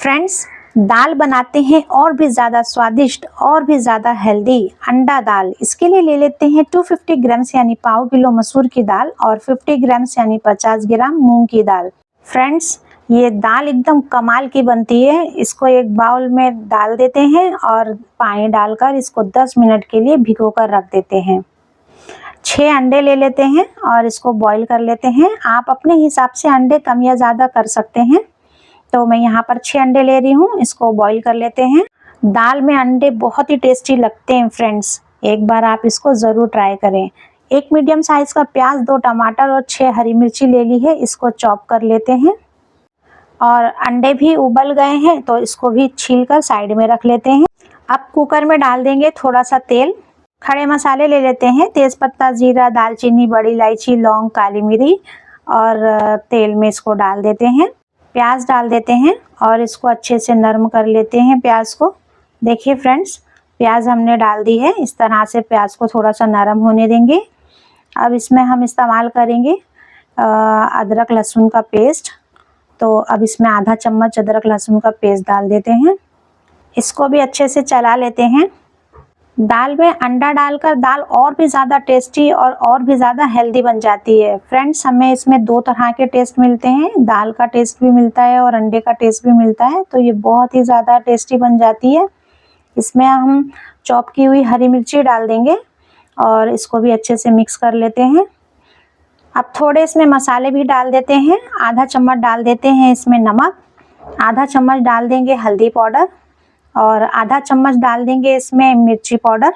Friends, दाल बनाते हैं और भी ज़्यादा स्वादिष्ट और भी ज़्यादा हेल्दी अंडा दाल। इसके लिए ले लेते हैं 250 ग्राम्स यानी पाव किलो मसूर की दाल और 50 ग्राम्स यानी 50 ग्राम मूंग की दाल। फ्रेंड्स, ये दाल एकदम कमाल की बनती है। इसको एक बाउल में डाल देते हैं और पानी डालकर इसको 10 मिनट के लिए भिगो कर रख देते हैं। 6 अंडे ले लेते हैं और इसको बॉईल कर लेते हैं। आप अपने हिसाब से अंडे कम या ज़्यादा कर सकते हैं। तो मैं यहाँ पर 6 अंडे ले रही हूँ, इसको बॉईल कर लेते हैं। दाल में अंडे बहुत ही टेस्टी लगते हैं फ्रेंड्स, एक बार आप इसको ज़रूर ट्राई करें। एक मीडियम साइज़ का प्याज, 2 टमाटर और 6 हरी मिर्ची ले ली है, इसको चॉप कर लेते हैं। और अंडे भी उबल गए हैं तो इसको भी छील कर साइड में रख लेते हैं। अब कुकर में डाल देंगे थोड़ा सा तेल। खड़े मसाले ले लेते हैं, तेज़पत्ता, जीरा, दालचीनी, बड़ी इलायची, लौंग, काली मिरी और तेल में इसको डाल देते हैं। प्याज डाल देते हैं और इसको अच्छे से नरम कर लेते हैं प्याज को। देखिए फ्रेंड्स, प्याज हमने डाल दी है। इस तरह से प्याज को थोड़ा सा नरम होने देंगे। अब इसमें हम इस्तेमाल करेंगे अदरक लहसुन का पेस्ट। तो अब इसमें आधा चम्मच अदरक लहसुन का पेस्ट डाल देते हैं। इसको भी अच्छे से चला लेते हैं। दाल में अंडा डालकर दाल और भी ज़्यादा टेस्टी और भी ज़्यादा हेल्दी बन जाती है। फ्रेंड्स, हमें इसमें 2 तरह के टेस्ट मिलते हैं, दाल का टेस्ट भी मिलता है और अंडे का टेस्ट भी मिलता है। तो ये बहुत ही ज़्यादा टेस्टी बन जाती है। इसमें हम चॉप की हुई हरी मिर्ची डाल देंगे और इसको भी अच्छे से मिक्स कर लेते हैं। अब थोड़े इसमें मसाले भी डाल देते हैं। आधा चम्मच डाल देते हैं इसमें नमक, आधा चम्मच डाल देंगे हल्दी पाउडर और आधा चम्मच डाल देंगे इसमें मिर्ची पाउडर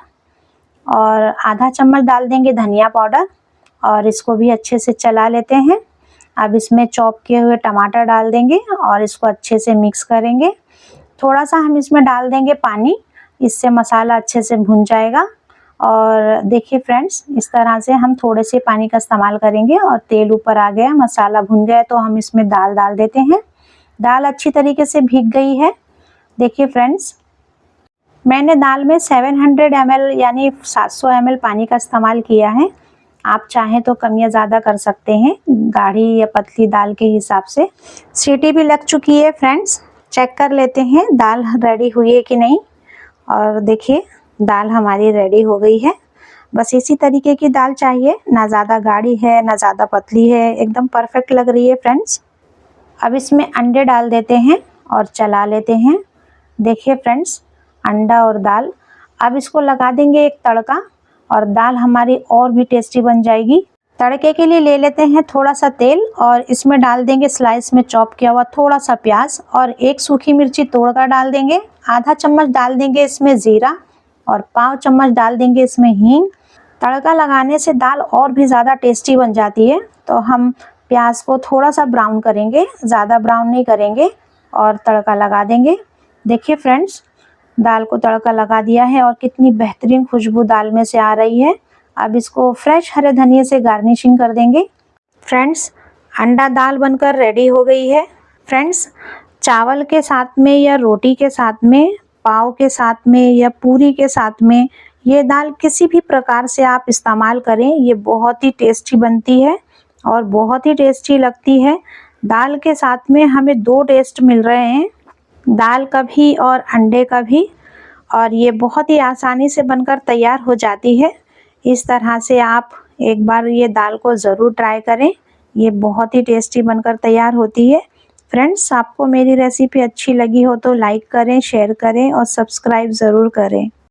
और आधा चम्मच डाल देंगे धनिया पाउडर और इसको भी अच्छे से चला लेते हैं। अब इसमें चॉप किए हुए टमाटर डाल देंगे और इसको अच्छे से मिक्स करेंगे। थोड़ा सा हम इसमें डाल देंगे पानी, इससे मसाला अच्छे से भुन जाएगा। और देखिए फ्रेंड्स, इस तरह से हम थोड़े से पानी का इस्तेमाल करेंगे और तेल ऊपर आ गया, मसाला भुन गया तो हम इसमें दाल डाल देते हैं। दाल अच्छी तरीके से भीग गई है। देखिए फ्रेंड्स, मैंने दाल में 700 ml यानी 700 ml पानी का इस्तेमाल किया है। आप चाहें तो कम या ज़्यादा कर सकते हैं, गाढ़ी या पतली दाल के हिसाब से। सीटी भी लग चुकी है फ्रेंड्स, चेक कर लेते हैं दाल रेडी हुई है कि नहीं। और देखिए, दाल हमारी रेडी हो गई है। बस इसी तरीके की दाल चाहिए, ना ज़्यादा गाढ़ी है ना ज़्यादा पतली है, एकदम परफेक्ट लग रही है फ्रेंड्स। अब इसमें अंडे डाल देते हैं और चला लेते हैं। देखिए फ्रेंड्स, अंडा और दाल। अब इसको लगा देंगे एक तड़का और दाल हमारी और भी टेस्टी बन जाएगी। तड़के के लिए ले लेते हैं थोड़ा सा तेल और इसमें डाल देंगे स्लाइस में चॉप किया हुआ थोड़ा सा प्याज और 1 सूखी मिर्ची तोड़कर डाल देंगे। आधा चम्मच डाल देंगे इसमें ज़ीरा और पाव चम्मच डाल देंगे इसमें हींग। तड़का लगाने से दाल और भी ज़्यादा टेस्टी बन जाती है। तो हम प्याज को थोड़ा सा ब्राउन करेंगे, ज़्यादा ब्राउन नहीं करेंगे और तड़का लगा देंगे। देखिए फ्रेंड्स, दाल को तड़का लगा दिया है और कितनी बेहतरीन खुशबू दाल में से आ रही है। अब इसको फ्रेश हरे धनिए से गार्निशिंग कर देंगे। फ्रेंड्स, अंडा दाल बनकर रेडी हो गई है। फ्रेंड्स, चावल के साथ में या रोटी के साथ में, पाव के साथ में या पूरी के साथ में, ये दाल किसी भी प्रकार से आप इस्तेमाल करें, ये बहुत ही टेस्टी बनती है और बहुत ही टेस्टी लगती है। दाल के साथ में हमें 2 टेस्ट मिल रहे हैं, दाल का भी और अंडे का भी। और ये बहुत ही आसानी से बनकर तैयार हो जाती है। इस तरह से आप एक बार ये दाल को ज़रूर ट्राई करें, ये बहुत ही टेस्टी बनकर तैयार होती है। फ्रेंड्स, आपको मेरी रेसिपी अच्छी लगी हो तो लाइक करें, शेयर करें और सब्सक्राइब ज़रूर करें।